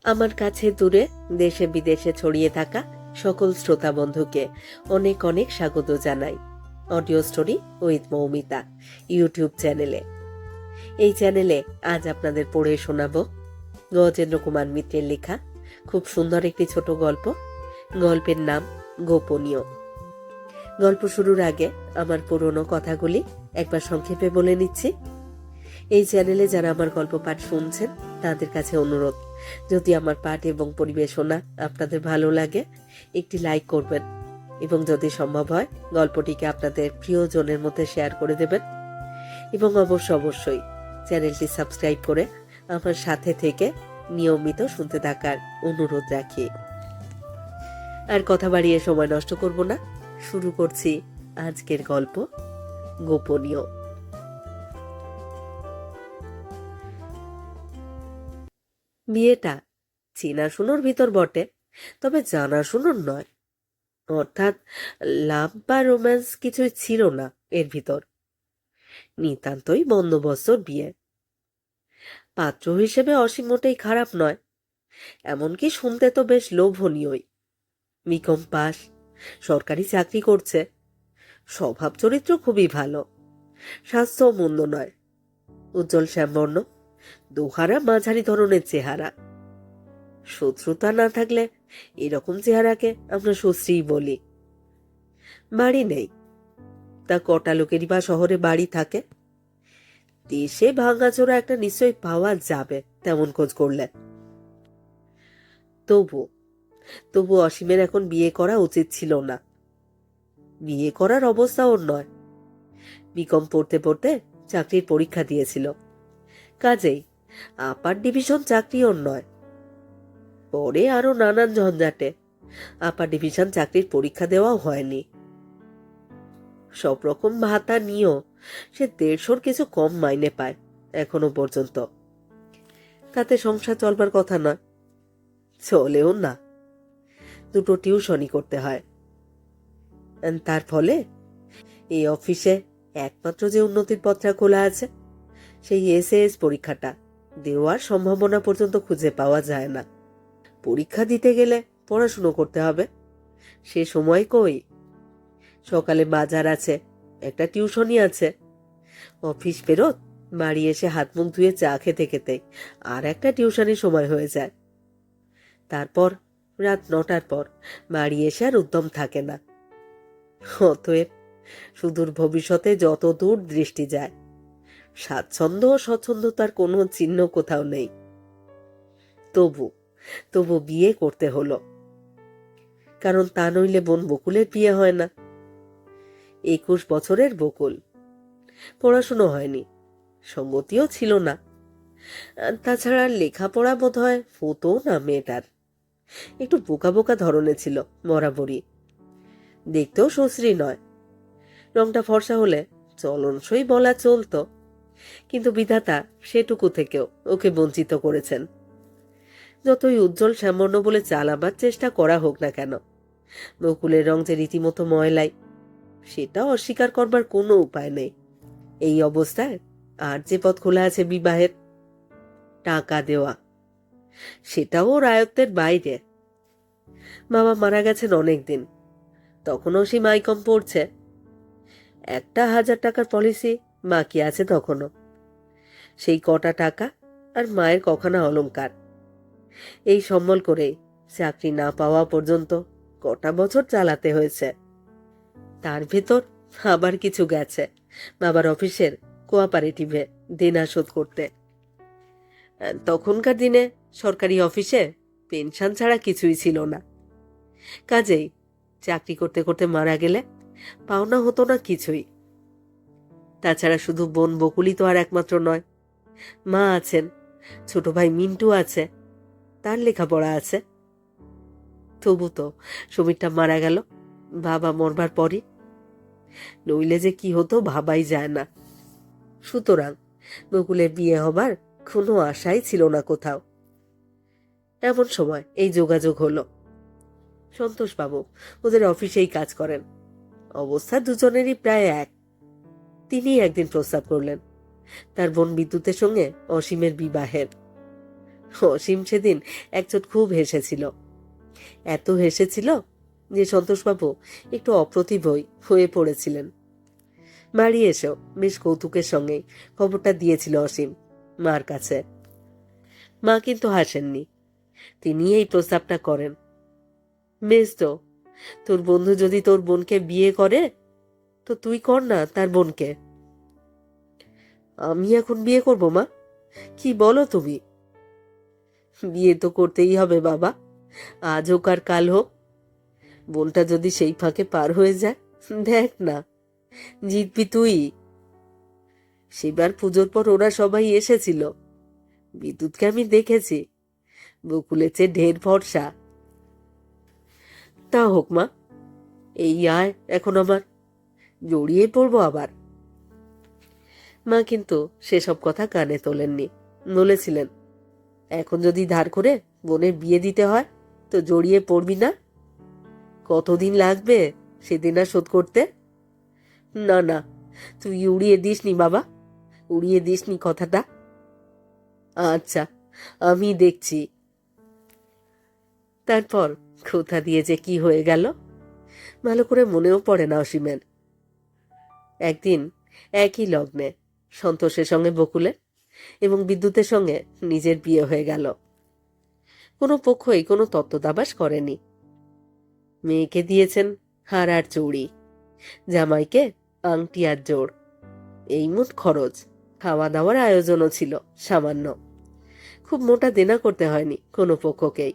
আমার কাছে দূরে দেশে বিদেশে ছড়িয়ে থাকা সকল শ্রোতা বন্ধুকে অনেক অনেক স্বাগত জানাই audio story with Moumita YouTube চ্যানেলে। এই চ্যানেলে আজ আপনাদের পড়ে শোনাব গজেন্দ্র কুমার মিত্রের লেখা খুব সুন্দর একটি ছোট গল্প। গল্পের নাম গোপনীয়। গল্প শুরুর আগে আমার পুরনো কথাগুলি একবার সংক্ষেপে বলে নিচ্ছি। এই চ্যানেলে যারা আমার গল্প পাঠ শুনছেন তাদের কাছে অনুরোধ, যদি আমার পাঠ এবং পরিবেশনা আপনাদের ভালো লাগে একটি লাইক করবেন এবং যদি সম্ভব হয় গল্পটিকে আপনাদের প্রিয়জনের মধ্যে শেয়ার করে দেবেন এবং অবশ্যই চ্যানেলটি সাবস্ক্রাইব করে আমার সাথে থেকে নিয়মিত শুনতে থাকার অনুরোধ রাখি। আর কথা বাড়িয়ে সময় নষ্ট করব না, শুরু করছি আজকের গল্প গোপনীয়। বিয়েটা চেনাশুনোর ভিতর বটে, তবে জানাশুনোর নয়। অর্থাৎ লাভ বা রোম্যান্স কিছুই ছিল না এর ভিতর। নিতান্তই বন্দোবস্তর বিয়ে। পাত্র হিসেবে অসীম মোটেই খারাপ নয়, এমনকি শুনতে তো বেশ লোভনীয়ই। বিকম পাস, সরকারি চাকরি করছে, স্বভাব চরিত্র খুবই ভালো, স্বাস্থ্য মন্দ নয়, উজ্জ্বল শ্যামবর্ণ, দোহারা মাঝারি ধরনের চেহারা। শত্রুতা না থাকলে এরকম চেহারাকে আমরা সুশ্রী বলি। বাড়ি নেই, তা কটা লোকেরই বা শহরে বাড়ি থাকে। দেশে ভাঙাচোরা একটা নিশ্চয়ই পাওয়া যাবে তেমন খোঁজ করলে। তবু অসীমের এখন বিয়ে করা উচিত ছিল না। বিয়ে করার অবস্থা ওর নয়। বিকম পড়তে পড়তে চাকরির পরীক্ষা দিয়েছিল, কাজেই আপার ডিভিশন চাকরি ওর নয়। পরে আরো নানান ঝঞ্ঝাটে আপার ডিভিশন চাকরির পরীক্ষা দেওয়াও হয়নি। সব রকম ভাতা নিয়েও সে 150-র কিছু কম মাইনে পায় এখনো পর্যন্ত। তাতে সংসার চলবার কথা নয়, চলেও না। দুটো টিউশনই করতে হয়। তার ফলে এই অফিসে একমাত্র যে উন্নতির পথটা খোলা আছে, সেই SAS পরীক্ষাটা দেওয়ার সম্ভাবনা পর্যন্ত খুঁজে পাওয়া যায় না। পরীক্ষা দিতে গেলে পড়াশুনো করতে হবে, সে সময় কই। সকালে বাজার আছে, একটা টিউশনই আছে, অফিস ফেরত বাড়ি এসে হাত মুখ ধুয়ে চা খেতে খেতে আর একটা টিউশনের সময় হয়ে যায়। তারপর রাত 9টার পর বাড়ি এসে আর উদ্যম থাকে না। অতএব সুদূর ভবিষ্যতে যত দূর দৃষ্টি যায়, স্বাচ্ছন্দ্য ও স্বচ্ছন্দতার কোনো চিহ্ন কোথাও নেই। তবু বিয়ে করতে হলো, কারণ তা নইলে বোন বকুলের বিয়ে হয় না। 21 বছরের বকুল, পড়াশুনো হয়নি, সঙ্গতিও ছিল না। তাছাড়া লেখাপড়া বোধ হয় হতো না মেয়েটার। একটু বোকা বোকা ধরনের ছিল বরাবরই। দেখতেও সুশ্রী নয়। রংটা ফর্সা হলে চলনসই বলা চলতো, কিন্তু বিধাতা সেটুকু থেকেও ওকে বঞ্চিত করেছেন। যতই উজ্জ্বল শ্যামবর্ণ বলে চালাবার চেষ্টা করা হোক না কেন, বকুলের রং যে রীতিমতো ময়লাই, সেটা অস্বীকার করবার কোনো উপায় নেই। এই অবস্থায় আর যে পথ খোলা আছে বিবাহের, টাকা দেওয়া, সেটাও ওর আয়ত্তের বাইরে। বাবা মারা গেছেন অনেকদিন, তখনও সে মাইকম পড়ছে। 1,000 টাকার পলিসি বাকি আছে তখনও। সেই কটা টাকা আর মায়ের কখানা অলংকার, এই সম্বল করে চাকরি না পাওয়া পর্যন্ত কটা বছর চালাতে হয়েছে। তার ভেতর আবার কিছু গেছে বাবার অফিসের কোঅপারেটিভে দেনা শোধ করতে। তখনকার দিনে সরকারি অফিসে পেনশন ছাড়া কিছুই ছিল না। কাজেই চাকরি করতে করতে মারা গেলে পাওনা হতো না কিছুই। তাছাড়া শুধু বোন বকুলি তো আর একমাত্র নয়। মা আছেন, ছোট ভাই মিন্টু আছে, তার লেখাপড়া আছে। তবু তো সমীরটা মারা গেল বাবা মরবার পরই, নইলে যে কি হতো ভাবাই যায় না। সুতরাং বকুলের বিয়ে হবার কোনো আশাই ছিল না কোথাও। এমন সময় এই যোগাযোগ হলো। সন্তোষবাবু ওদের অফিসেই কাজ করেন, অবস্থা দুজনেরই প্রায় এক। তিনি একদিন প্রস্তাব করলেন তার বোন বিদ্যুতের সঙ্গে অসীমের বিবাহের। অসীম সেদিন একচোট খুব হেসেছিল, এত হেসেছিল যে সন্তোষবাবু একটু অপ্রতিভই হয়ে পড়েছিলেন। বাড়ি এসেও বেশ কৌতুকের সঙ্গে খবরটা দিয়েছিল অসীম মার কাছে। মা কিন্তু হাসেননি, তিনি এই প্রস্তাবটা করেন। বেশ তো, তোর বন্ধু যদি তোর বোনকে বিয়ে করে তো তুই কর না তার বোনকে। আমি এখন বিয়ে করব মা? কি বলো তুমি? বিয়ে তো করতেই হবে বাবা, আজ হোক আর কাল হোক। বোনটা যদি সেই ফাঁকে পার হয়ে যায়, দেখ না, জিতবি তুই। সেবার পুজোর পর ওরা সবাই এসেছিল, বিদ্যুৎকে আমি দেখেছি, বকুলের চেয়ে ঢের ভরসা। তা হোক মা, এই আয় এখন আমার, জড়িয়ে পড়বো আবার। মা কিন্তু সেসব কথা কানে তোলেননি, বলেছিলেন, এখন যদি ধার করে বোনের বিয়ে দিতে হয় তো জড়িয়ে পড়বি না? কতদিন লাগবে সেদিন আর শোধ করতে? না না, তুই উড়িয়ে দিসনি বাবা, উড়িয়ে দিসনি কথাটা। আচ্ছা, আমি দেখছি। তারপর কোথা দিয়ে যে কি হয়ে গেল ভালো করে মনেও পড়ে না অসীমের। একদিন একই লগ্নে সন্তোষের সঙ্গে বকুলের এবং বিদ্যুতের সঙ্গে নিজের বিয়ে হয়ে গেল। কোনো পক্ষই কোনো তত্ত্বদাবাস করেনি। মেয়েকে দিয়েছেন হার আর চৌড়ি, জামাইকে আংটি আর জোড়, এই মোট খরচ। খাওয়া দাওয়ার আয়োজনও ছিল সামান্য, খুব মোটা দেনা করতে হয়নি কোনো পক্ষকেই।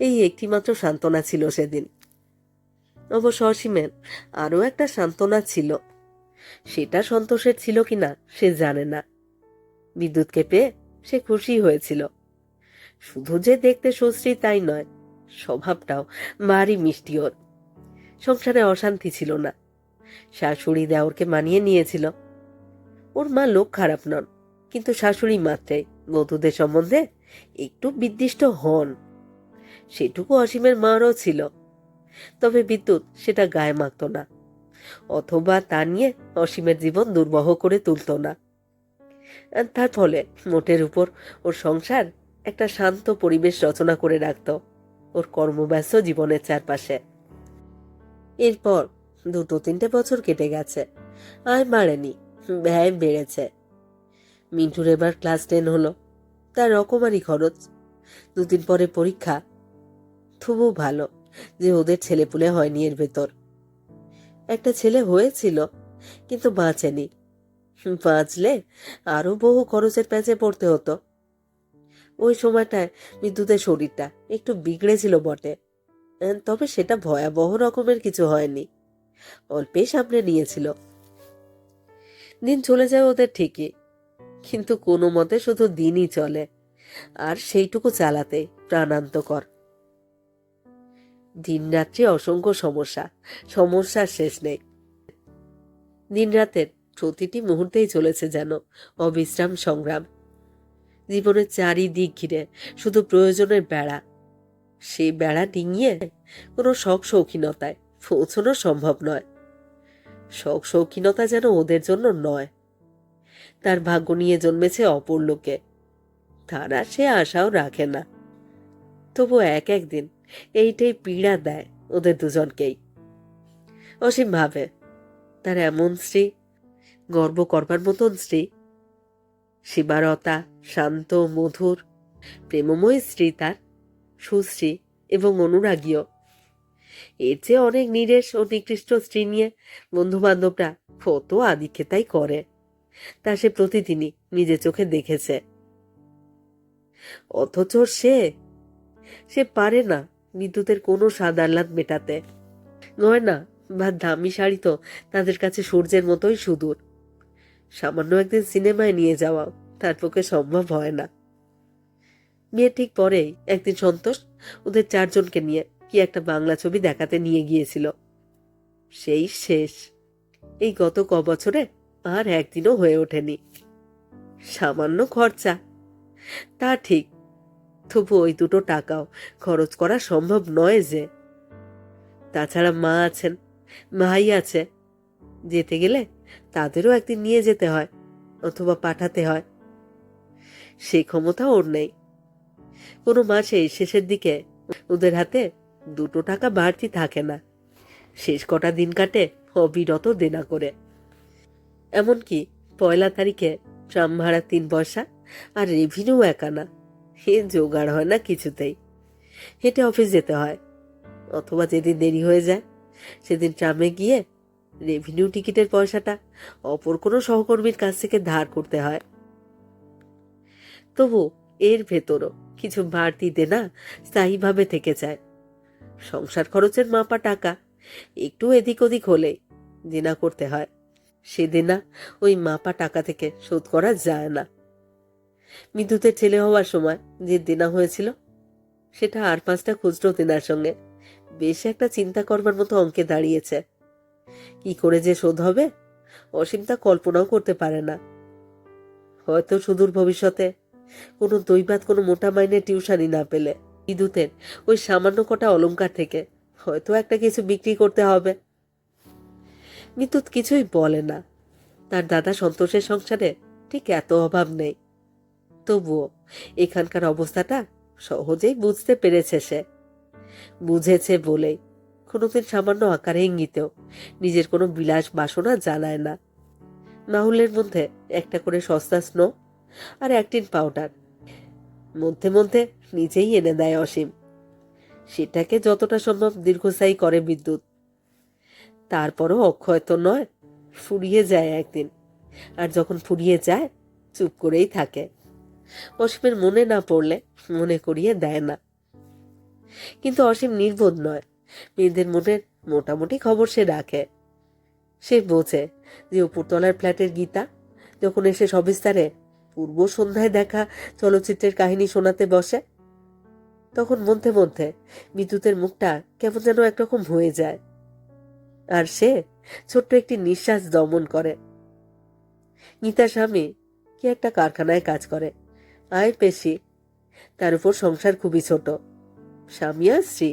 এই একটিমাত্র সান্ত্বনা ছিল সেদিন। অবশ্য অসীমের আরও একটা সান্ত্বনা ছিল, সেটা সন্তোষের ছিল কিনা সে জানে না। বিদ্যুৎকে পেয়ে সে খুশি হয়েছিল। শুধু যে দেখতে সুশ্রী তাই নয়, স্বভাবটাও ভারী মিষ্টি ওর। সংসারে অশান্তি ছিল না, শাশুড়ি দেওরকে মানিয়ে নিয়েছিল। ওর মা লোক খারাপ নন, কিন্তু শাশুড়ি মাত্রাই বধূদের সম্বন্ধে একটু বিদ্বিষ্ট হন, সেটুকু অসীমের মারও ছিল। তবে বিদ্যুৎ সেটা গায়ে মাখত না, অথবা তা নিয়ে অসীমের জীবন দুর্বহ করে তুলত না। তার ফলে মোটের উপর ওর সংসার একটা শান্ত পরিবেশ রচনা করে রাখত ওর কর্মব্যস্ত জীবনের চারপাশে। এরপর 2-3 বছর কেটে গেছে, আয় বাড়েনি, ব্যয় বেড়েছে। মিন্টুর এবার ক্লাস 10 হলো, তার রকমারি খরচ, 2 দিন পরে পরীক্ষা। তবু ভালো যে ওদের ছেলেপুলে হয়নি এর ভেতর। একটা ছেলে হয়েছিল, কিন্তু বাঁচেনি। বাঁচলে আরো বহু খরচের প্যাঁচে পড়তে হতো। ওই সময়টায় বিদ্যুতের শরীরটা একটু বিগড়েছিল বটে, তবে সেটা ভয়াবহ রকমের কিছু হয়নি, অল্পেই সামনে নিয়েছিল। দিন চলে যায় ওদের ঠিকই, কিন্তু কোনো মতে শুধু দিনই চলে, আর সেইটুকু চালাতে প্রাণান্তকর। দিনরাত্রি অসংখ্য সমস্যা, সমস্যার শেষ নেই। দিনরাতের প্রতিটি মুহূর্তেই চলেছে যেন অবিশ্রাম সংগ্রাম। জীবনের চারিদিক ঘিরে শুধু প্রয়োজনের বেড়া, সেই বেড়া ডিঙিয়ে কোনো শখ শৌখিনতায় পৌঁছানো সম্ভব নয়। শখ শৌখিনতা যেন ওদের জন্য নয়। তার ভাগ্য নিয়ে জন্মেছে অপর লোকে, তারা সে আশাও রাখে না। তবু একদিন এইটাই পীড়া দেয় ওদের দুজনকেই। অসীম ভাবে, তার এমন স্ত্রী, গর্ব করবার মতন স্ত্রী, শিবারতা, শান্ত, মধুর, প্রেমময় স্ত্রী তার, সুশ্রী এবং অনুরাগীও। এর চেয়ে অনেক নিরেশ ও নিকৃষ্ট স্ত্রী নিয়ে বন্ধু বান্ধবরা কত আদিক্ষেতাই করে, তা সে প্রতিদিনই নিজে চোখে দেখেছে। অথচ সে পারে না বিদ্যুতের কোনো স্বাদ আহ্লাদ মেটাতে। গয়না বা দামি শাড়ি তো তাদের কাছে সূর্যের মতোই সুদূর। সামান্য একদিন সিনেমায় নিয়ে যাওয়াও তার পক্ষে সম্ভব হয় না। বিয়ের ঠিক পরেই একদিন সন্তোষ ওদের 4জনকে নিয়ে কি একটা বাংলা ছবি দেখাতে নিয়ে গিয়েছিল। সেই শেষ। এই গত বছরে আর একদিনও হয়ে ওঠেনি। সামান্য খরচা, তা ঠিক, তবু ওই 2 টাকাও খরচ করা সম্ভব নয় যে। তাছাড়া মা আছেন, ভাই আছে, যেতে গেলে তাদেরও একদিন নিয়ে যেতে হয় অথবা পাঠাতে হয়। সেই ক্ষমতা ওর নেই। কোনো মাসে শেষের দিকে ওদের হাতে 2 টাকা বাড়তি থাকে না। শেষ কটা দিন কাটে অবিরত দেনা করে। এমনকি পয়লা তারিখে ট্রাম ভাড়া 3 পয়সা আর রেভিনিউ 1 আনা, এ জোগাড় হয় না কিছুতেই। হেঁটে অফিস যেতে হয়, অথবা যেদিন দেরি হয়ে যায় সেদিন ট্রামে গিয়ে রেভিনিউ টিকিটের পয়সাটা অপর কোনো সহকর্মীর কাছ থেকে ধার করতে হয়। তবু এর ভেতরও কিছু বাড়তি দেনা স্থায়ীভাবে থেকে যায়। সংসার খরচের মাপা টাকা একটু এদিক ওদিক হলেই দেনা করতে হয়। সে দেনা ওই মাপা টাকা থেকে শোধ করা যায় না। বিদ্যুতের ছেলে হওয়ার সময় যে দেনা হয়েছিল সেটা আর 5টা খুচরো দেনার সঙ্গে বেশ একটা চিন্তা করবার মতো অঙ্কে দাঁড়িয়েছে। কি করে যে শোধ হবে অসীম তা কল্পনাও করতে পারে না। হয়তো সুদূর ভবিষ্যতে কোনো দৈবাত কোনো মোটা মাইনে টিউশনি না পেলে বিদ্যুতের ওই সামান্য কটা অলংকার থেকে হয়তো একটা কিছু বিক্রি করতে হবে। বিদ্যুৎ কিছুই বলে না। তার দাদা সন্তোষের সংসারে ঠিক এত অভাব নেই। তবুও এখানকার অবস্থাটা সহজেই বুঝতে পেরেছে সে। বুঝেছে বলেই কোনোদিন সামান্য আকারে ইঙ্গিতেও নিজের কোনো বিলাস বাসনা জানায় না। মাহুলের মধ্যে একটা করে সস্তা স্নো আর অ্যাক্টিন পাউডার মধ্যে মধ্যে নিজেই এনে দেয় অসীম। সেটাকে যতটা সম্ভব দীর্ঘস্থায়ী করে বিদ্যুৎ। তারপরও অক্ষয় তো নয়, ফুরিয়ে যায় একদিন। আর যখন ফুরিয়ে যায় চুপ করেই থাকে। অসীমের মনে না পড়লে মনে করিয়ে দেয় না। কিন্তু অসীম নির্বোধ নয়। মেয়েদের মনের মোটামুটি খবর সে রাখে। সে বোঝে যে উপরতলার ফ্ল্যাটের গীতা যখন এসে সবিস্তারে পূর্ব সন্ধ্যায় দেখা চলচ্চিত্রের কাহিনী শোনাতে বসে, তখন মধ্যে মধ্যে বিদ্যুতের মুখটা কেমন যেন একরকম হয়ে যায়। আর সে ছোট্ট একটি নিঃশ্বাস দমন করে। গীতার স্বামী কি একটা কারখানায় কাজ করে, আয় পেশি। তার উপর সংসার খুবই ছোট, স্বামী আর স্ত্রী।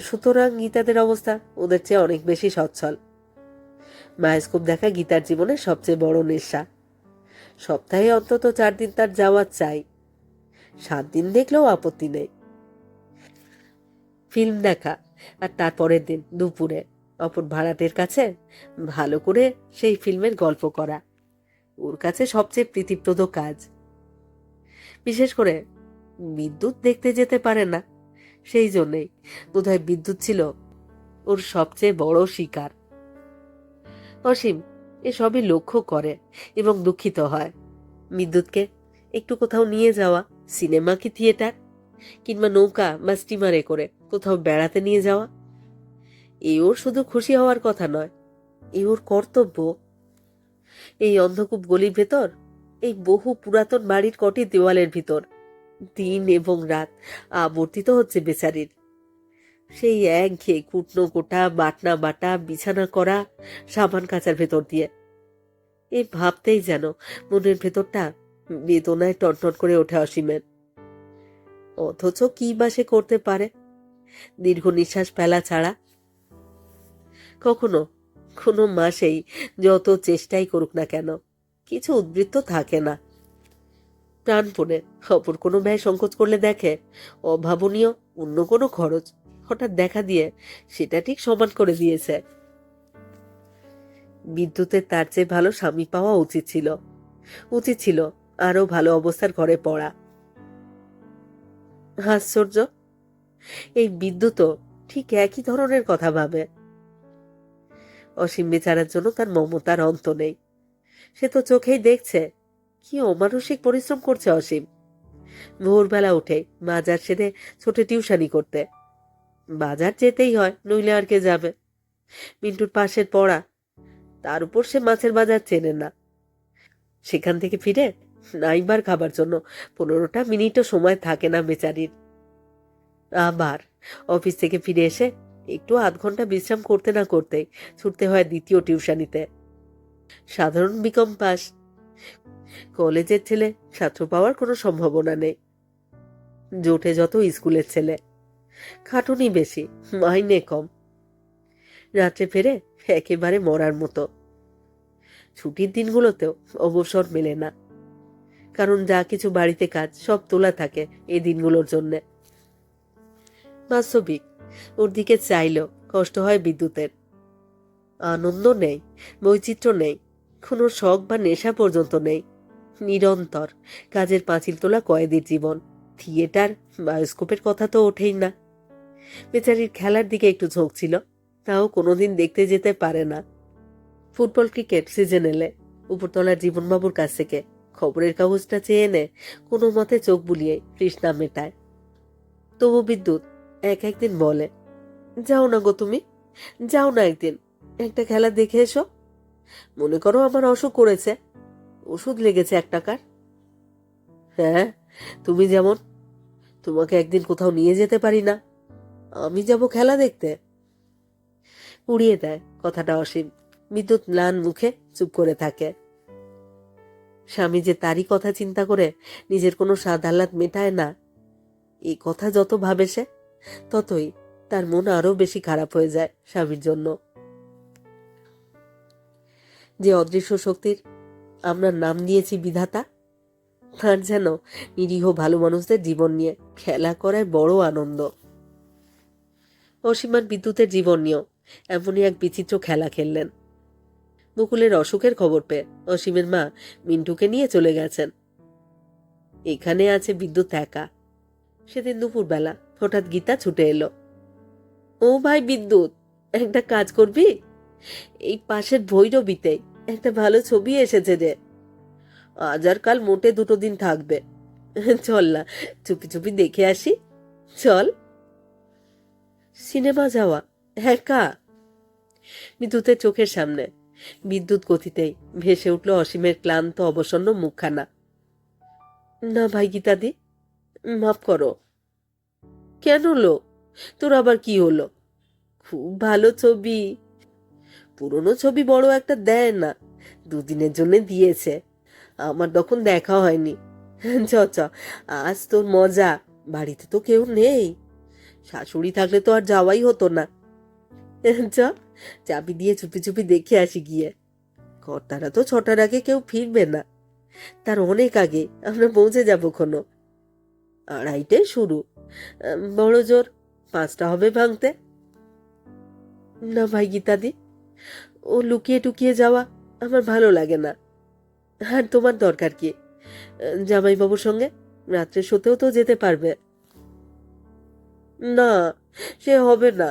সুতরাং গীতাদের অবস্থা ওদের চেয়ে অনেক বেশি সচ্ছল। বায়োস্কোপ দেখা গীতার জীবনের সবচেয়ে বড় নেশা। সপ্তাহে অন্তত 4 দিন তার যাওয়া চাই। 7 দিন দেখলেও আপত্তি নেই। ফিল্ম দেখা আর তারপরের দিন দুপুরে অপর ভাড়াটের কাছে ভালো করে সেই ফিল্মের গল্প করা ওর কাছে সবচেয়ে প্রীতিপ্রদ কাজ। বিশেষ করে বিদ্যুৎ দেখতে যেতে পারে না, সেই জন্যেই বোধহয় বিদ্যুৎ ছিল ওর সবচেয়ে বড় শিকার। অসীম এসবই লক্ষ্য করে এবং দুঃখিত হয়। বিদ্যুৎকে একটু কোথাও নিয়ে যাওয়া, সিনেমা কি থিয়েটার, কিংবা নৌকা বা স্টিমারে করে কোথাও বেড়াতে নিয়ে যাওয়া, এ ওর শুধু খুশি হওয়ার কথা নয়, এ ওর কর্তব্য। এই অন্ধকূপ গলির ভেতর, এই বহু পুরাতন বাড়ির কটি দেওয়ালের ভিতর দিন এবং রাত আবর্তিত হচ্ছে বেচারির। সেই একঘেয়ে কুটনো কোটা, বাটনা বাটা, বিছানা করা, সাবান কাচার ভেতর দিয়ে। এই ভাবতেই যেন মনের ভেতরটা বেদনায় টনটন করে ওঠে অসীমের। অথচ কি বা সে করতে পারে দীর্ঘ নিঃশ্বাস ফেলা ছাড়া? কখনো কোনো মাসেই যত চেষ্টাই করুক না কেন কিছু উদ্বৃত্ত থাকে না। প্রাণপণে অপর কোনো ব্যয় সংকোচ করলে দেখে অভাবনীয় অন্য কোনো খরচ হঠাৎ দেখা দিয়ে সেটা ঠিক সমান করে দিয়েছে। বিদ্যুতের তার চেয়ে ভালো স্বামী পাওয়া উচিত ছিল। উচিত ছিল আরো ভালো অবস্থার ঘরে পড়া। আশ্চর্য, এই বিদ্যুৎও ঠিক একই ধরনের কথা ভাবে। অসীম বেচারার জন্য তার মমতার অন্ত নেই। সে তো চোখেই দেখছে কি অমানসিক পরিশ্রম করছে অসীম। ভোরবেলা উঠে বাজার সেরে ছোটে টিউশনি করতে। বাজার যেতেই হয়, নইলে আর কে যাবে? মিন্টুর পাশের পড়া, তার উপর সে মাছের বাজার চেনে না। সেখান থেকে ফিরে নাইবার খাবার জন্য 15টা মিনিটও সময় থাকে না বেচারির। আবার অফিস থেকে ফিরে এসে একটু আধ ঘন্টা বিশ্রাম করতে না করতেই ছুটতে হয় দ্বিতীয় টিউশনিতে। সাধারণ বিকম পাস, কলেজের ছেলে, ছাত্র পাওয়ার কোনো সম্ভাবনা নেই। জোটে যত স্কুলের ছেলে, খাটুনি বেশি, মাইনে কম। রাত্রে ফেরে একেবারে মরার মতো। ছুটির দিনগুলোতেও অবসর মেলে না। কারণ যা কিছু বাড়িতে কাজ সব তোলা থাকে এই দিনগুলোর জন্যে। বাস্তবিক ওর দিকে চাইল কষ্ট হয় বিদ্যুতের। আনন্দ নেই, বৈচিত্র্য নেই, কোনো শখ বা নেশা পর্যন্ত নেই। নিরন্তর কাজের পাঁচিল তোলা কয়েদির জীবন। থিয়েটার, বায়োস্কোপের কথা তো ওঠেই না। বেচারির খেলার দিকে একটু ঝোঁক ছিল, তাও কোনোদিন দেখতে যেতে পারে না। ফুটবল ক্রিকেট সিজন এলে উপরতলার জীবনবাবুর কাছ থেকে খবরের কাগজটা চেয়ে এনে কোনো মতে চোখ বুলিয়ে তৃষ্ণা মেটায়। তবু বিদ্যুৎ একদিন বলে, যাও না গো তুমি, যাও না একদিন, একটা খেলা দেখে এসো। মনে করো আমার অসুখ করেছে, ওষুধ লেগেছে 1 টাকার। হ্যাঁ, তুমি যেমন, তোমাকে একদিন কোথাও নিয়ে যেতে পারি না, আমি যাব খেলা দেখতে? উড়িয়ে দেয় কথাটা অসীম। বিদ্যুৎ ম্লান মুখে চুপ করে থাকে। স্বামী যে তারই কথা চিন্তা করে নিজের কোনো স্বাদ আহ্লাদ মেটায় না, এই কথা যত ভাবে সে, ততই তার মন আরো বেশি খারাপ হয়ে যায় স্বামীর জন্য। যে অদৃশ্য শক্তির আমরা নাম দিয়েছি বিধাতা, তার যেন নিরীহ ভালো মানুষদের জীবন নিয়ে খেলা করায় বড় আনন্দ। অসীম আর বিদ্যুতের জীবন নিয়েও এমনই এক বিচিত্র খেলা খেললেন। মুকুলের অসুখের খবর পেয়ে অসীমের মা মিন্টুকে নিয়ে চলে গেছেন। এখানে আছে বিদ্যুৎ একা। সেদিন দুপুরবেলা হঠাৎ গীতা ছুটে এলো। ও ভাই বিদ্যুৎ, একটা কাজ করবি? এই পাশের ভৈরবীতেই একটা ভালো ছবি এসেছে রে। আজ আর কাল মোটে 2 দিন থাকবে। চল না, চুপি চুপি দেখে আসি। চল। সিনেমা যাওয়া একা? বিদ্যুতের চোখের সামনে বিদ্যুৎ গতিতেই ভেসে উঠল অসীমের ক্লান্ত অবসন্ন মুখখানা। না ভাই গীতাদি, মাফ করো। কেন লো, তোর আবার কি হলো? খুব ভালো ছবি। পুরনো ছবি বড় একটা দেয় না, 2 দিনের জন্য দিয়েছে। আমার তখন দেখা হয়নি। চ চ, আজ তোর মজা। বাড়িতে তো কেউ নেই, শাশুড়ি থাকলে তো আর যাওয়াই হতো না। চ, চাবি দিয়ে চুপি চুপি দেখে আসি গিয়ে। কর্তারা তো 6টার আগে কেউ ফিরবে না, তার অনেক আগে আমরা পৌঁছে যাবো। কোনো 2:30টায় শুরু, বড় জোর 5টা হবে ভাঙতে। না ভাই গীতাদি, ও লুকিয়ে টুকিয়ে যাওয়া আমার ভালো লাগে না। আর তোমার দরকার কি? জামাইবাবুর সঙ্গে রাত্রে শোতেও তো যেতে পারবে। না, সে হবে না।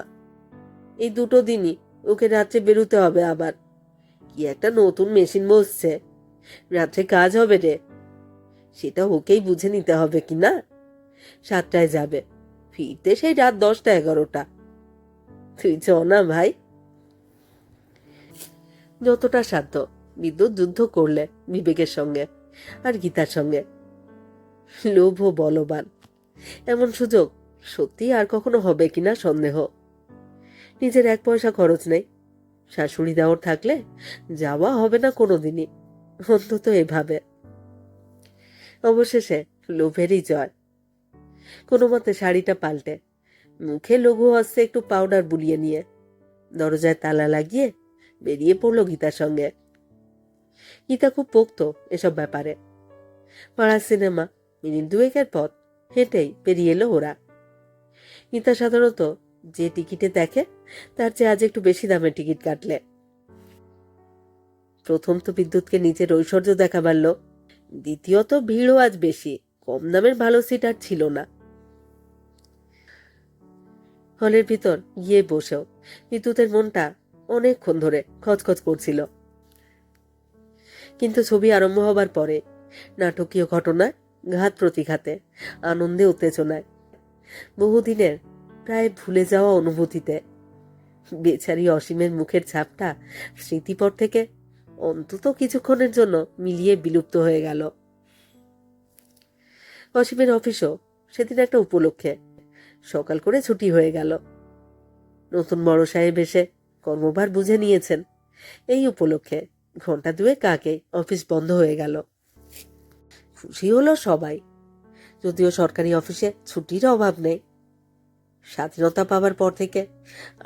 এই 2 দিনই ওকে রাত্রে বেরোতে হবে। আবার কি একটা নতুন মেশিন বসছে, রাত্রে কাজ হবে রে। সেটা ওকেই বুঝে নিতে হবে কি না। 7টায় যাবে, ফিরতে সেই রাত 10টা-11টা। তুই চ না ভাই। যতটা সাধ্য বিদ্যুৎ যুদ্ধ করলে বিবেকের সঙ্গে আর গীতার সঙ্গে। লোভ ও বলবান, এমন সুযোগ সত্যি আর কখনো হবে কিনা সন্দেহ। নিজের 1 পয়সা খরচ নেই, শাশুড়ি দেওয়ার থাকলে যাওয়া হবে না কোনোদিনই, অন্তত এভাবে। অবশেষে লোভেরই জয়। কোনো মতে শাড়িটা পাল্টে মুখে লঘু হস্তে একটু পাউডার বুলিয়ে নিয়ে দরজায় তালা লাগিয়ে বেরিয়ে পড়ল গীতার সঙ্গে। গীতা খুব পোক্ত এসব ব্যাপারে। পাড়ার সিনেমা 2 মিনিটের পথ, হেঁটেই পেরিয়ে এলো ওরা। গীতা সাধারণত যে টিকিটে দেখে তার চেয়ে আজ একটু বেশি দামের টিকিট কাটলে। প্রথম তো বিদ্যুৎকে নিজের ঐশ্বর্য দেখাবার লোক, দ্বিতীয়ত ভিড়ও আজ বেশি, কম দামের ভালো সিট আর ছিল না। হলের ভিতর গিয়ে বসেও বিদ্যুতের মনটা অনেকক্ষণ ধরে খচখচ করছিল। কিন্তু ছবি আরম্ভ হবার পরে নাটকীয় ঘটনায়, ঘাত প্রতিঘাতে, আনন্দে, উত্তেজনায়, বহুদিনের প্রায় ভুলে যাওয়া অনুভূতিতে বেচারি অসীমের মুখের ছাপটা স্মৃতিপট থেকে অন্তত কিছুক্ষণের জন্য মিলিয়ে বিলুপ্ত হয়ে গেল। অসীমের অফিসও সেদিন একটা উপলক্ষে সকাল করে ছুটি হয়ে গেল। নতুন বড় সাহেব এসে কর্মভার বুঝে নিয়েছেন। এই উপলক্ষে 1-2 আগে অফিস বন্ধ হয়ে গেল। খুশি হলো সবাই, যদিও সরকারি অফিসে ছুটির অভাব নেই। স্বাধীনতা পাওয়ার পর থেকে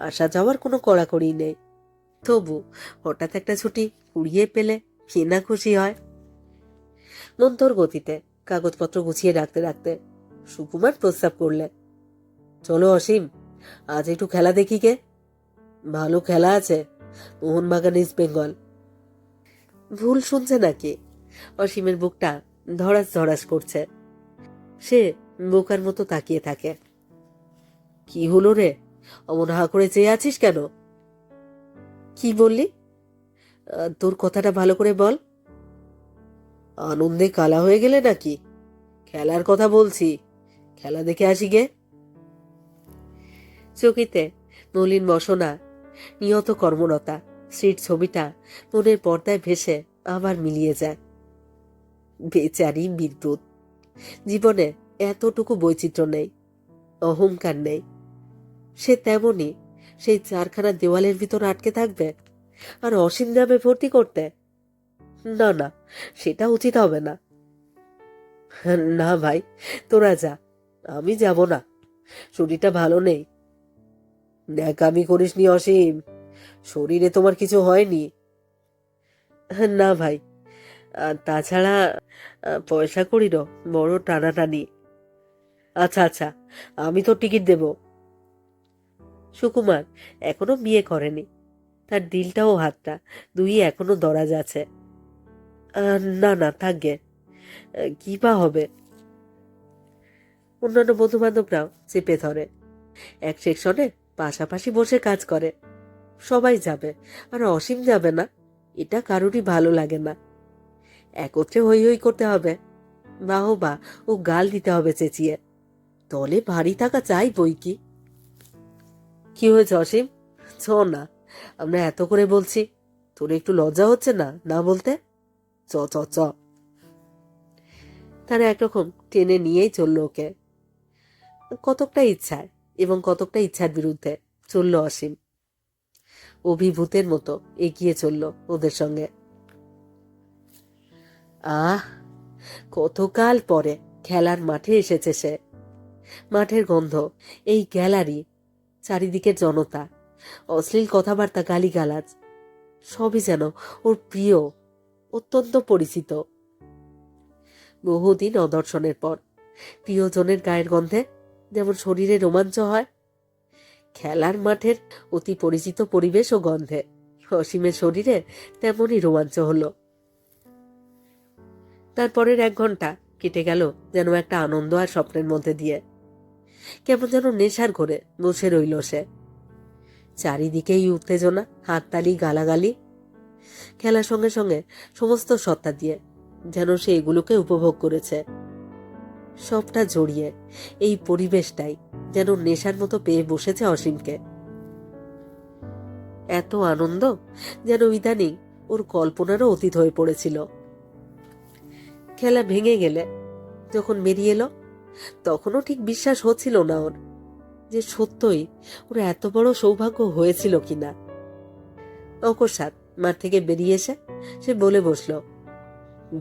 আসা যাওয়ার কোনো কড়াকড়ি নেই। তবু হঠাৎ একটা ছুটি কুড়িয়ে পেলে কে না খুশি হয়। মন্থর গতিতে কাগজপত্র গুছিয়ে রাখতে রাখতে সুকুমার প্রস্তাব করলে, চলো অসীম, আজ একটু খেলা দেখি কে। ভালো খেলা আছে, মোহনবাগান ইস্ট বেঙ্গল। ভুল শুনছে নাকি? অসীমের বুকটা ধড়াস ধড়াস করছে। সে বোকার মতো তাকিয়ে থাকে। কি হলো রে, অমন হা করে চেয়ে আছিস কেন? কি বললি? তোর কথাটা ভালো করে বল। আনন্দে কালা হয়ে গেলে নাকি? খেলার কথা বলছি, খেলা দেখে আসি গে। চকিতে নলিন বসনা, নিয়ত কর্মরতা স্ত্রীর ছবিটা মনের পর্দায় ভেসে আবার মিলিয়ে যায়। বেচারি বিদ্যুৎ, জীবনে এতটুকু বৈচিত্র্য নেই, অহংকার নেই। সে তেমনি সেই চারখানা দেওয়ালের ভিতর আটকে থাকবে আর অসীম যাবে ভর্তি করতে? না না, সেটা উচিত হবে না। না ভাই, তোরা যা, আমি যাব না, শরীরটা ভালো নেই। ন্যাকামি করিসনি অসীম, শরীরে তোমার কিছু হয়নি। না ভাই, তাছাড়া পয়সা করিরও বড় টানাটানি। আচ্ছা আচ্ছা, আমি তো টিকিট দেব। সুকুমার এখনো বিয়ে করেনি, তার দিলটা ও হাতটা দুই এখনো দরাজ আছে। না না, থাকবে, কি বা হবে। অন্যান্য বন্ধু বান্ধবরাও চেপে ধরে, এক সেকশনে পাশাপাশি বসে কাজ করে। সবাই যাবে আর অসীম যাবে না, এটা কারোরই ভালো লাগে না। একত্রে হই হই করতে হবে, বাহবা ও গাল দিতে হবে চেঁচিয়ে, দলে ভারী থাকা চাই বই কি। কি হয়েছে অসীম, চ না, আমরা এত করে বলছি, তোর একটু লজ্জা হচ্ছে না না বলতে? চ চ চ। তারা একরকম টেনে নিয়েই চলল ওকে। কতকটা ইচ্ছায় এবং কতকটা ইচ্ছার বিরুদ্ধে চলল অসীম। অভিভূতের মতো এগিয়ে চলল ওদের সঙ্গে। আহ, কতকাল পরে খেলার মাঠে এসেছে সে। মাঠের গন্ধ, এই গ্যালারি, চারিদিকের জনতা, অশ্লীল কথাবার্তা, গালিগালাজ, সবই যেন ওর প্রিয়, অত্যন্ত পরিচিত। বহুদিন অদর্শনের পর প্রিয়জনের গায়ের গন্ধে যেমন শরীরে রোমাঞ্চ হয়, খেলার মাঠের অতি পরিচিত পরিবেশ ও গন্ধে অসীমের শরীরে তেমনই রোমাঞ্চ হলো। তারপরের 1 ঘন্টা কেটে গেল যেন একটা আনন্দ আর স্বপ্নের মধ্যে দিয়ে। কেমন যেন নেশার ঘরে বসে রইল সে। চারিদিকেই উত্তেজনা, হাততালি, গালাগালি। খেলার সঙ্গে সঙ্গে সমস্ত সত্তা দিয়ে যেন সে এগুলোকে উপভোগ করেছে। সবটা জড়িয়ে এই পরিবেশটাই যেন নেশার মতো পেয়ে বসেছে অসীমকে। এত আনন্দ যেন ইদানিং ওর কল্পনারও অতীত হয়ে পড়েছিল। খেলা ভেঙে গেলে যখন বেরিয়ে এলো, তখনও ঠিক বিশ্বাস হচ্ছিল না ওর যে সত্যই ওর এত বড় সৌভাগ্য হয়েছিল কিনা। অকস্মাৎ মাঠ থেকে বেরিয়ে এসে সে বলে বসল,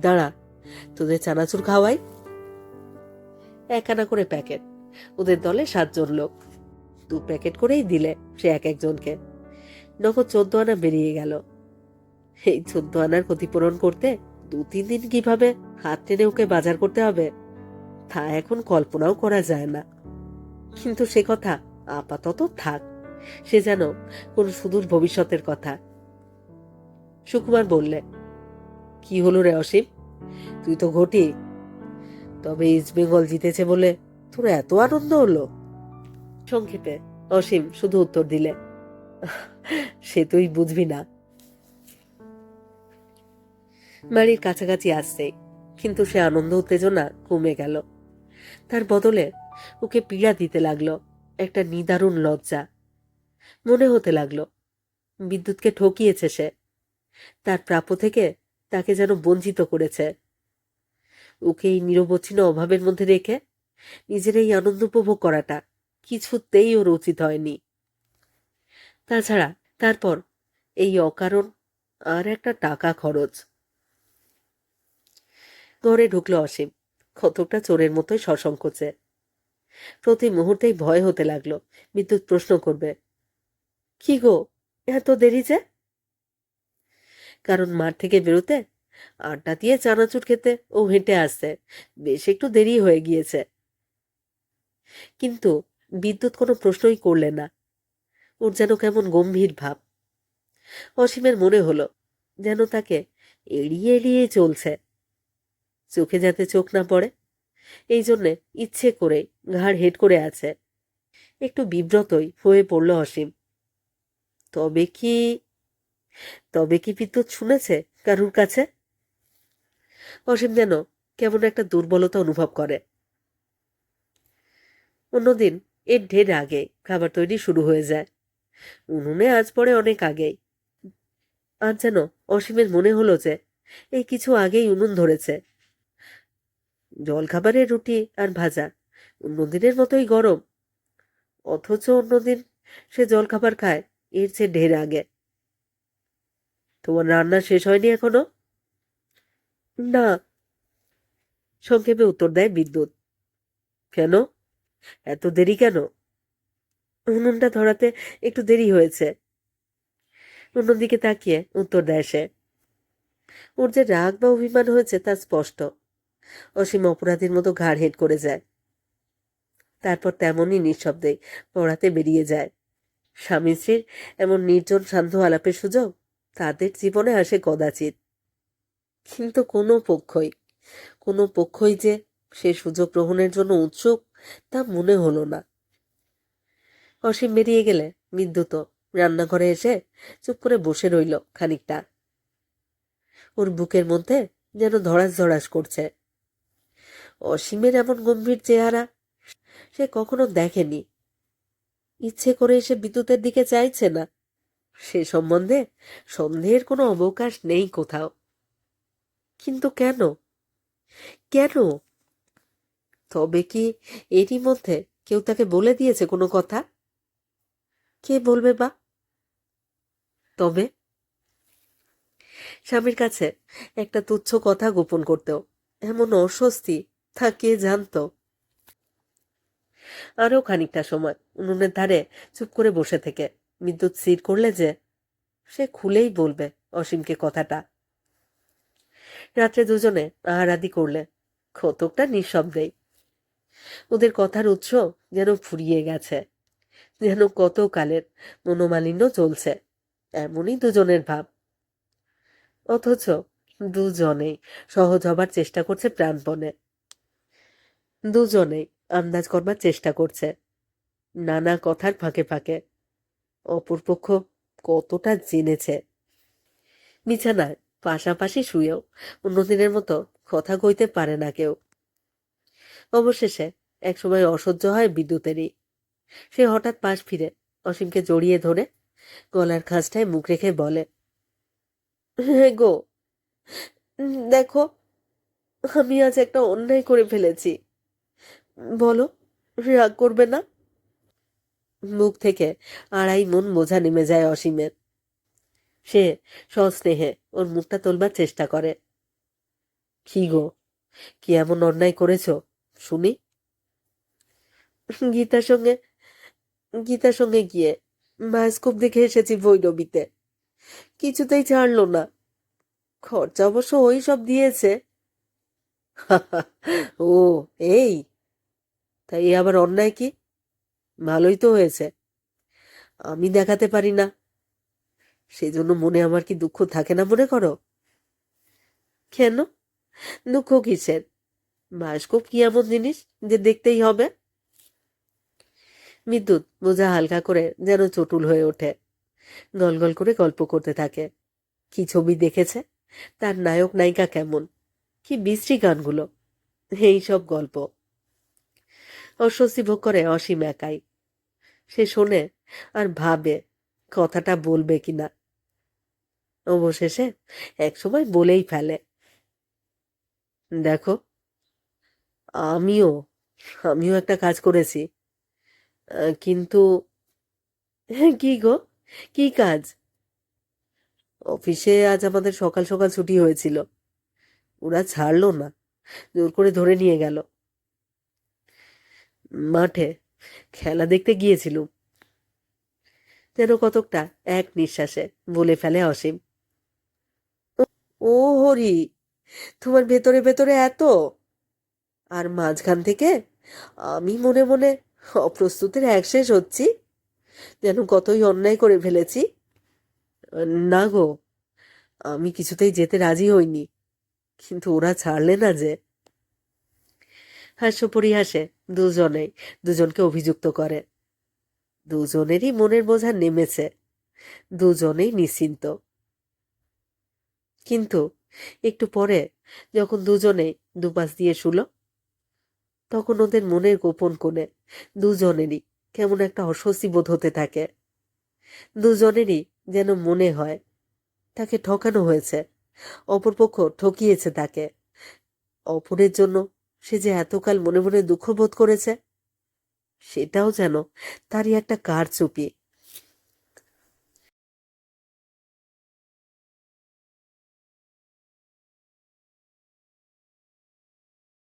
দাঁড়া, তোদের চানাচুর খাওয়াই। 1 আনা করে প্যাকেট, ওদের দলে 7 জন লোক, 2 প্যাকেট করেই দিলে সে এক একজনকে। নগদ 14 আনা বেরিয়ে গেল। এই 14 আনার ক্ষতিপূরণ করতে 2-3 দিন কিভাবে হাত টেনে ওকে বাজার করতে হবে তা এখন কল্পনাও করা যায় না। কিন্তু সে কথা আপাতত থাক, সে যেন কোন সুদূর ভবিষ্যতের কথা। সুকুমার বললে, কি হলো রে অসীম, তুই তো ঘটি, তবে ইস্ট বেঙ্গল জিতেছে বলে তোর এত আনন্দ হলো? সংক্ষেপে অসীম শুধু উত্তর দিলে, সে তুই বুঝবি না। বাড়ির কাছাকাছি আসছে, কিন্তু সে আনন্দ উত্তেজনা কমে গেল। তার বদলে ওকে পীড়া দিতে লাগলো একটা নিদারুণ লজ্জা। মনে হতে লাগলো বিদ্যুৎকে ঠকিয়েছে সে, তার প্রাপ্য থেকে তাকে যেন বঞ্চিত করেছে। ওকে এই নিরবচ্ছিন্ন অভাবের মধ্যে রেখে নিজের এই আনন্দ উপভোগ করাটা কিছুতেই ওর উচিত হয়নি। তাছাড়া তারপর এই অকারণ আর একটা টাকা খরচ। ঘরে ঢুকলো অসীম, কতকটা চোরের মতোই সসংকোচে। প্রতি মুহূর্তেই ভয় হতে লাগলো বিদ্যুৎ প্রশ্ন করবে, কি গো, এত দেরি যে? কারণ মাঠ থেকে বেরোতে আড্ডা দিয়ে চানাচুর খেতে ও হেঁটে আসতে বেশ একটু দেরি হয়ে গিয়েছে। কিন্তু বিদ্যুৎ কোনো প্রশ্নই করলে না। ওর যেন কেমন গম্ভীর ভাব। অসীমের মনে হলো যেন তাকে এড়িয়ে এড়িয়ে চলছে, চোখে যাতে চোখ না পড়ে এই জন্যে ইচ্ছে করে ঘাড় হেট করে আছে। একটু বিব্রতই হয়ে পড়ল অসীম। তবে কি তবে কি বিদ্যুৎ শুনেছে কারুর কাছে? অসীম যেন কেমন একটা দুর্বলতা অনুভব করে। অন্যদিন এর ঢের আগে খাবার তৈরি শুরু হয়ে যায়। উনুনে আজ পড়ে অনেক আগেই। আজ যেন অসীমের মনে হলো যে এই কিছু আগেই উনুন ধরেছে। জলখাবারের রুটি আর ভাজা অন্যদিনের মতোই গরম, অথচ অন্যদিন সে জলখাবার খায় এর চেয়ে ঢের আগে। তোমার রান্না শেষ হয়নি এখনো? না, সংক্ষেপে উত্তর দেয় বিদ্যুৎ। কেন? এত দেরি কেন? উনুনটা ধরাতে একটু দেরি হয়েছে। অন্যদিকে তাকিয়ে উত্তর দেয় সে। ওর যে রাগ বা অভিমান হয়েছে তা স্পষ্ট। অসীম অপরাধীর মতো ঘাড় হেট করে যায়। তারপর তেমনই নিঃশব্দে পড়াতে বেরিয়ে যায়। স্বামী স্ত্রীর এমন নির্জন শান্ত আলাপের সুযোগ তাদের জীবনে আসে কদাচিৎ। কিন্তু কোনো পক্ষই যে সে সুযোগ গ্রহণের জন্য উৎসুক তা মনে হলো না। অসীম বেরিয়ে গেলে বিদ্যুৎ রান্নাঘরে এসে চুপ করে বসে রইল খানিকটা। ওর বুকের মধ্যে যেন ধড়াস ধড়াস করছে। অসীমের এমন গম্ভীর চেহারা সে কখনো দেখেনি। ইচ্ছে করে এসে বিদ্যুতের দিকে চাইছে না, সে সম্বন্ধে সন্দেহের কোনো অবকাশ নেই কোথাও। কিন্তু কেন? কেন? তবে কি এরই মধ্যে কেউ তাকে বলে দিয়েছে কোনো কথা? কে বলবে বা? তবে স্বামীর কাছে একটা তুচ্ছ কথা গোপন করতেও এমন অস্বস্তি তা কে জানতো? আরও খানিকটা সময় উনুনের ধারে চুপ করে বসে থেকে বিদ্যুৎ স্থির করলে যে সে খুলেই বলবে অসীমকে কথাটা। রাত্রে দুজনে আহারাদি করলে কতকটা নিঃশব্দেই। ওদের কথার উৎস যেন ফুরিয়ে গেছে, যেন কত কালের মনোমালিন্য চলছে, এমনই দুজনের ভাব। অথচ দুজনেই সহজ হবার চেষ্টা করছে প্রাণপণে। দুজনেই আন্দাজ করবার চেষ্টা করছে নানা কথার ফাঁকে ফাঁকে অপরপক্ষ কতটা জেনেছে। বিছানায় পাশাপাশি শুয়েও অন্যদিনের মতো কথা কইতে পারে না কেউ। অবশেষে একসময় অসহ্য হয় বিদ্যুতেরই। সে হঠাৎ পাশ ফিরে অসীমকে জড়িয়ে ধরে গলার খাঁজটায় মুখ রেখে বলে, হ্যাঁ গো, দেখো, আমি আজ একটা অন্যায় করে ফেলেছি। বলো, রাগ করবে না? মুখ থেকে আড়াই মন বোঝা নেমে যায় অসীমের। সে সস্নেহে ওর মুখটা তোলবার চেষ্টা করে। কি গো, কি এমন অন্যায় করেছ শুনি? গীতার সঙ্গে গীতার সঙ্গে গিয়ে বায়োস্কোপ দেখে এসেছি ভৈরবীতে। কিছুতেই ছাড়লো না। খরচা অবশ্য ওই সব দিয়েছে। ও, এই, তাই আবার অন্যায় কি? ভালোই তো হয়েছে। আমি দেখাতে পারি না, সেজন্য মনে আমার কি দুঃখ থাকে না মনে করো? কেন দুঃখ কিসের? বায়োস্কোপ কি এমন জিনিস যে দেখতেই হবে? বিদ্যুৎ বোঝা হালকা করে যেন চটুল হয়ে ওঠে। গলগল করে গল্প করতে থাকে। কি ছবি দেখেছে, তার নায়ক নায়িকা কেমন, কি বিশ্রী গানগুলো, এই সব গল্প। অস্বস্তি ভোগ করে অসীম একাই। সে শোনে আর ভাবে কথাটা বলবে কিনা। অবশেষে একসময় বলেই ফেলে, দেখো, আমিও আমিও একটা কাজ করেছি, কিন্তু। কি গো, কি কাজ? অফিসে আজ আমাদের সকাল সকাল ছুটি হয়েছিল, ওরা ছাড়লো না, জোর করে ধরে নিয়ে গেল। মাঠে খেলা দেখতে গিয়েছিলুম। যেন কতকটা এক নিঃশ্বাসে বলে ফেলে অসীম। ও হরি, তোমার ভেতরে ভেতরে এত! আর মাঝখান থেকে আমি মনে মনে অপ্রস্তুতের একশেষ হচ্ছি, যেন কতই অন্যায় করে ফেলেছি। না গো, আমি কিছুতেই যেতে রাজি হইনি, কিন্তু ওরা ছাড়লে না যে। হাস্য পরিহাসে দুজনেই দুজনকে অভিযুক্ত করে। দুজনেরই মনের বোঝা নেমেছে, দুজনেই নিশ্চিন্ত। কিন্তু একটু পরে যখন দুজনেই দুপাশ দিয়ে শুলো, তখন ওদের মনের গোপন কোণে দুজনেরই কেমন একটা অস্বস্তি বোধ হতে থাকে। দুজনেরই যেন মনে হয় তাকে ঠকানো হয়েছে, অপরপক্ষ ঠকিয়েছে তাকে। অপরের জন্য সে যে এতকাল মনে মনে দুঃখ বোধ করেছে, সেটাও যেন তারই একটা কারচুপি।